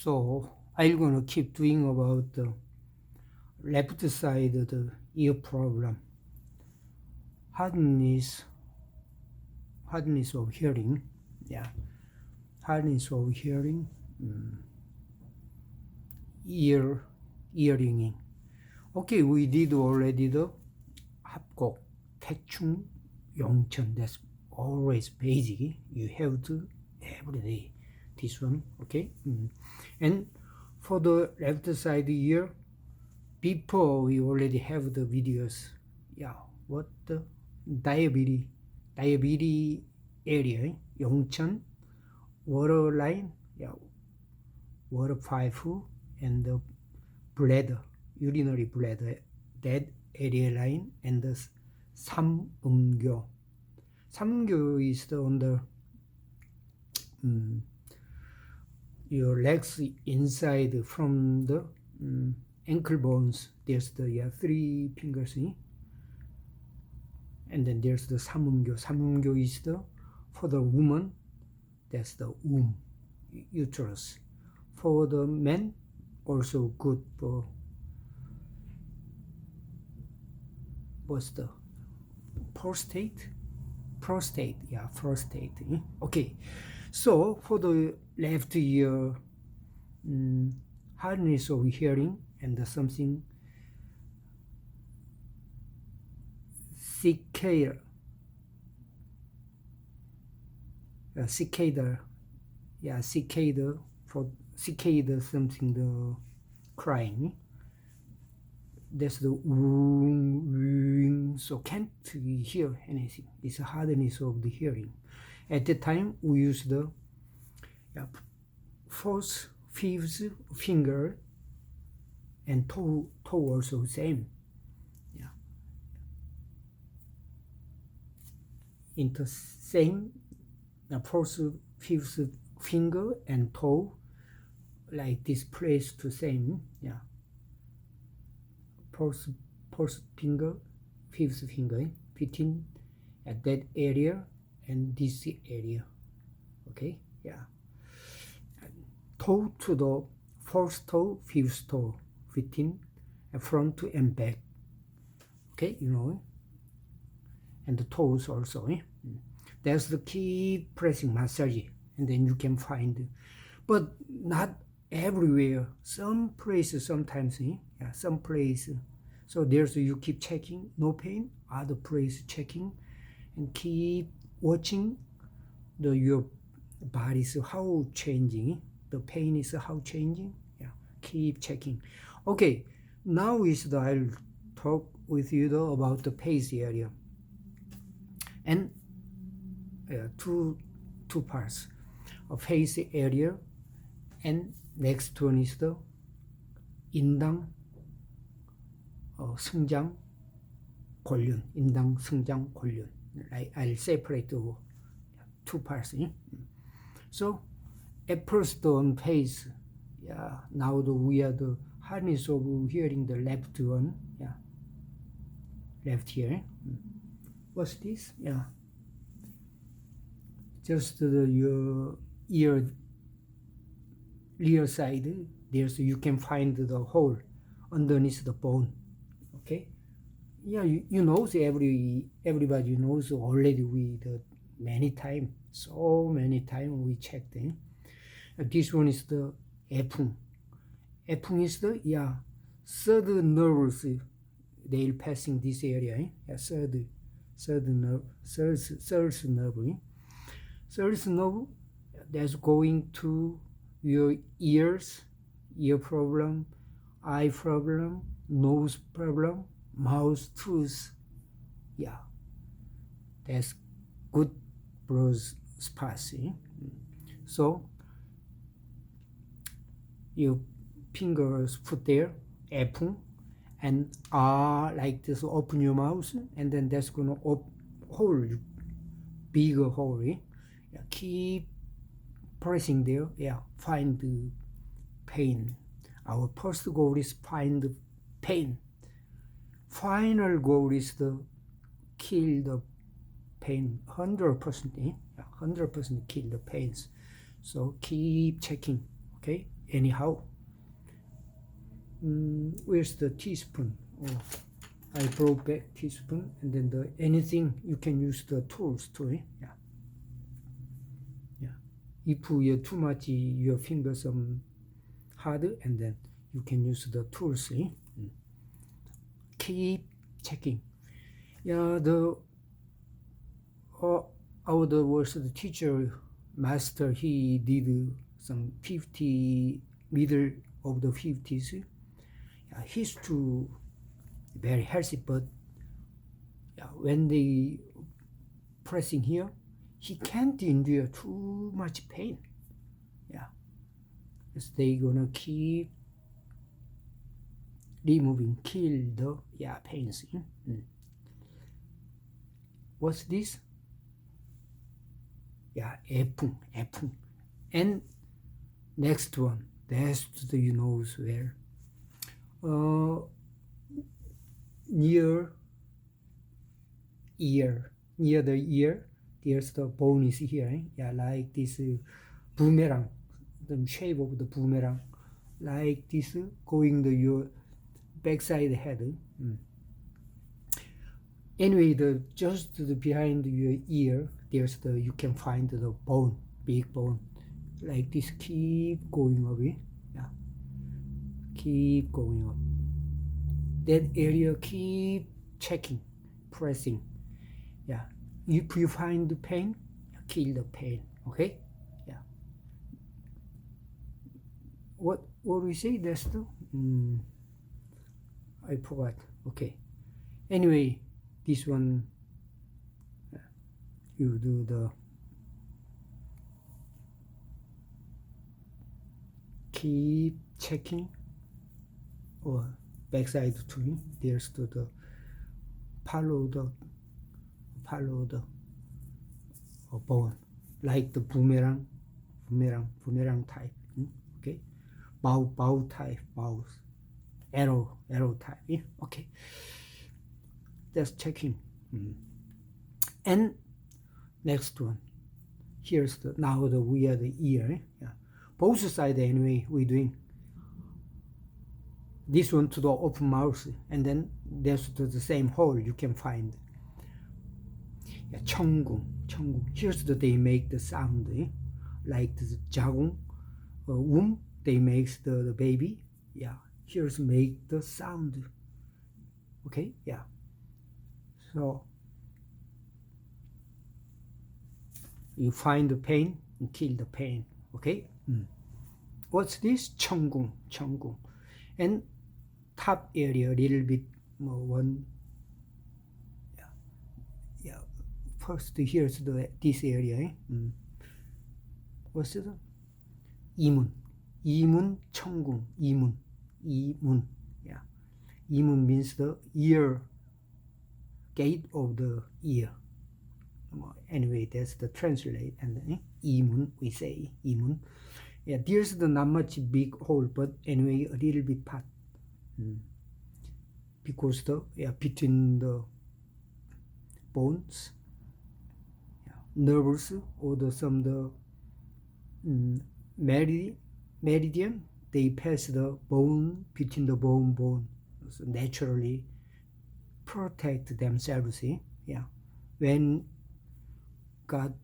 So I'm gonna keep doing about the left side of the ear problem. Hardness of hearing. Yeah. Hardness of hearing. Ear ringing. Okay, we did already the 합곡, 태충, 영천. That's always basic. You have to every day. This one, okay. And for the left side ear, before we already have the videos. Yeah, what the diabetes area, 영천, water line, yeah, water pipe, and the bladder, urinary bladder, that area line, and the 삼음교. 삼음교 is the on the your legs inside from the ankle bones. There's the 3 fingers, and then there's the 삼음교. 삼음교 is the for the woman. That's the womb, uterus. For the men, also good for what's the prostate. Yeah, prostate. Okay, so for the left ear, hardness of hearing and something cicada, yeah, cicada, for cicada something the crying. That's the so can't hear anything. It's a hardness of the hearing. At the time we use the fourth, fifth finger and toe also same. Yeah. Into same fourth, fifth finger and toe like this place to same. Yeah. Fourth finger, fifth finger, between at that area and this area. Okay, yeah. Toe to the fourth toe, fifth toe, between front and back. Okay, you know, and the toes also. That's the key pressing massage, and then you can find, but not everywhere. Some places sometimes, yeah, some places. So there's you keep checking, no pain. Other place checking, and keep watching your body's how changing. The pain is how changing. Yeah, keep checking. Okay, now is I'll talk with you though about the face area, and two parts of face area, and next one is the 인당 승장 골륜. 인당 승장 골륜. I'll separate the 2 parts. So at first on face, yeah, now we are the hardness of hearing the left one. Yeah, left here. What's this? Yeah, just your ear rear side. There's you can find the hole underneath the bone. Okay, yeah, you know, everybody knows already. We many times, so many times we checked. This one is the Yepung. Yepung is the third nerves. They're passing this area. Yeah, third nerve. Third nerve. Third nerve that's going to your ears, ear problem, eye problem, nose problem, mouth, tooth. Yeah, that's good bruise spots. So your fingers put there, Yepung, and like this, open your mouth, and then that's gonna hole, bigger hole. Yeah, keep pressing there. Yeah, find the pain. Our first goal is find the pain. Final goal is to kill the pain 100%. 100% kill the pains. So keep checking. Okay. anyhow. Where's the teaspoon? Oh, I brought back teaspoon, and then the anything you can use the tools too. Yeah. If you're too much, your fingers hard, and then you can use the tools. Keep checking. Yeah, our was the teacher master. He did some 50 middle of the 50s. Yeah, he's too very healthy, but yeah, when they pressing here, he can't endure too much pain. Yeah, because they gonna keep removing, kill the pains. What's this? Yeah, Yepung. And next one, that's the where. Near the ear, there's the bone is here. Yeah, like this boomerang, the shape of the boomerang, like this going your backside head. Anyway, just behind your ear, there's you can find the bone, big bone, like this. Keep going away. Yeah, keep going up. That area, keep checking, pressing. Yeah, if you find the pain, kill the pain. Okay. Yeah. What we say? That's the I forgot. Okay. Anyway, this one you do the keep checking, or backside to there's the follow the bone, like the boomerang type. Okay, bow type, bows, arrow type. Okay, that's checking. And next one, here's now we are the ear. Yeah, both sides anyway we doing. This one to the open mouth, and then there's the same hole you can find. Yeah, Chunggung. Here's they make the sound, like the jagung, womb. They make the baby. Yeah, here's make the sound. Okay, yeah. So you find the pain and kill the pain. Okay. What's this? Chunggung. And top area a little bit more. Yeah. First here's this area. What's it? Yimoon, Chunggung. Yimoon. Yeah. Yimoon means the ear, gate of the ear. Anyway, that's the translate. And Yimoon, we say Yimoon. Yeah, there's not much big hole, but anyway, a little bit part. Because between the bones, nerves, or some meridian, they pass the bone between the bone, so naturally protect themselves. Yeah, when God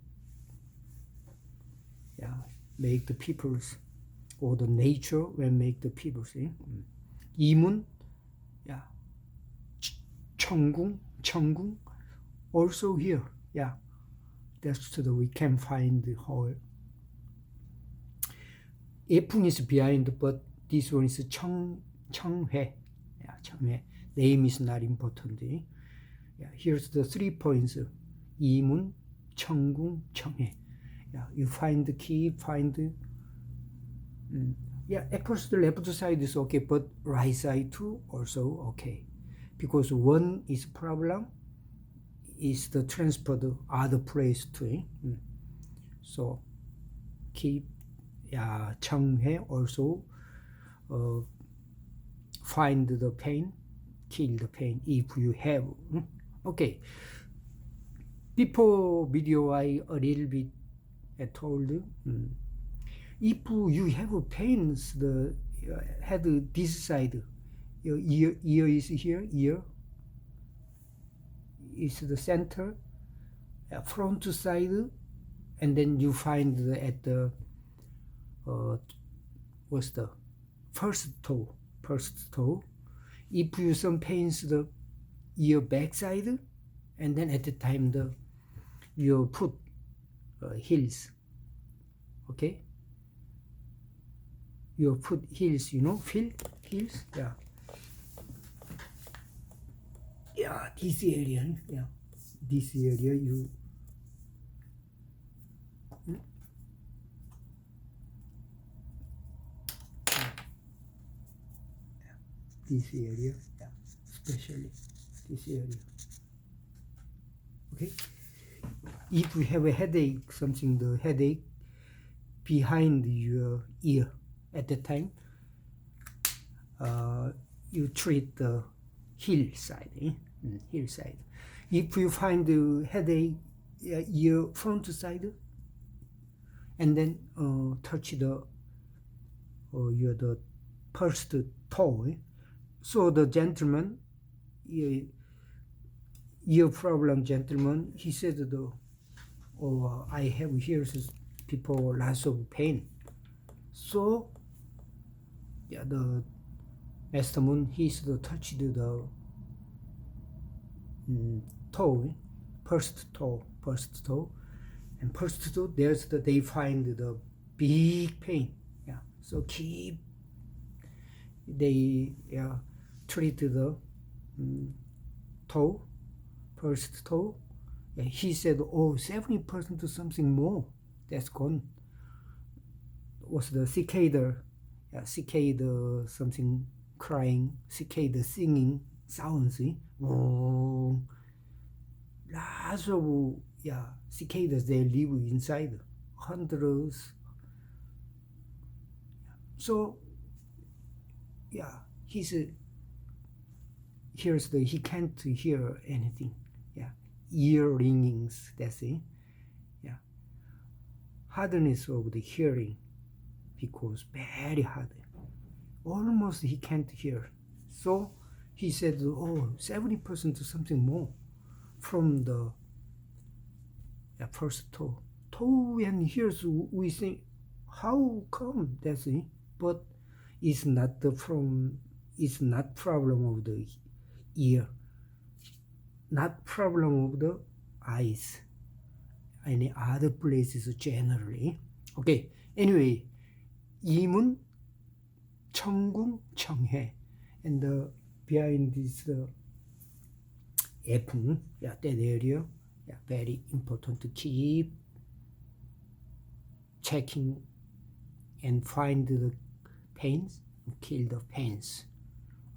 make the peoples, or the nature when make the peoples. Yimoon, Chunggung, also here. Yeah, that's we can find the whole. Yepung is behind, but this one is Chunghae. Yeah, Chunghae. Name is not important. Yeah, here's the 3 points. Yimoon, Chunggung, Chunghae. Yeah, you find the key, yeah, at first the left side is okay, but right side too also okay. Because one is problem, is the transfer to other place too. So keep Chunghae also find the pain, kill the pain if you have. Okay. Before video I a little bit told If you have pains, the head this side, your ear is here, ear is the center, front side, and then you find at the what's the first toe. If you some pains the ear back side, and then at the time your foot heels, okay, your foot heels, feel heels, this area, this area you this area, especially this area. Okay, if you have a headache, the headache behind your ear at the time, you treat the heel side, heel side. If you find the headache ear front side, and then touch the first toe. So the gentleman, ear problem gentleman, he said, I have here people lots of pain. So the Master Moon, he's touched the toe, first toe, and first toe, they find the big pain. So they treat the toe, first toe. He said, 70% to something more, that's gone. Was the cicada, cicada something crying, cicada singing sounds. Lots of cicadas, they live inside, hundreds. So he can't hear anything. Ear ringings, that's it. Hardness of the hearing, because very hard. Almost he can't hear. So he said, 70% to something more from the first toe. Toe and ears, we think, how come? That's it. But it's not problem of the ear, not problem of the eyes, any other places generally. Okay, anyway, Yimoon, Chunggung, Chunghae, and behind this Yepung, that area, very important to keep checking and find the pains, kill the pains.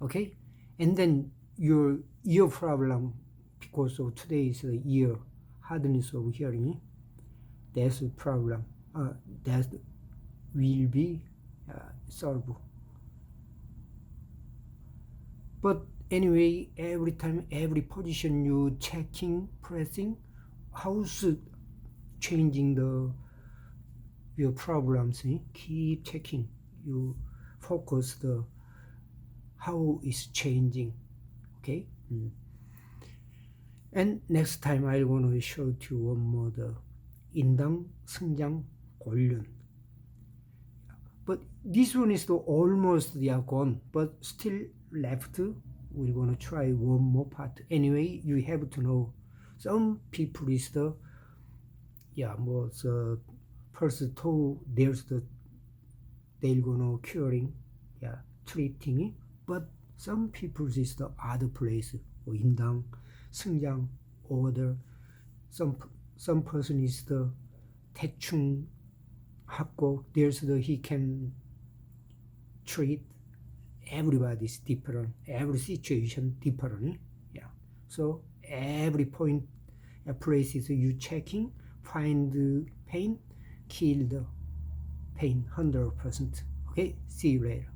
Okay, and then your ear problem, because of today's ear hardness of hearing, that's a problem. That will be solved. But anyway, every time, every position you checking, pressing, how's changing your problems? Keep checking. You focus how it's changing. Okay. And next time I want to show you one more the 인당, 승장, 곤륜. But this one is almost gone, but still left. We're going to try one more part. Anyway, you have to know some people is first toe, they're going to curing, treating, but some people is the other place, 인당, 승장, order. Some person is the 대충 하고, he can treat. Everybody's different, every situation different. So every point, places you checking, find the pain, kill the pain 100%. Okay, see you later.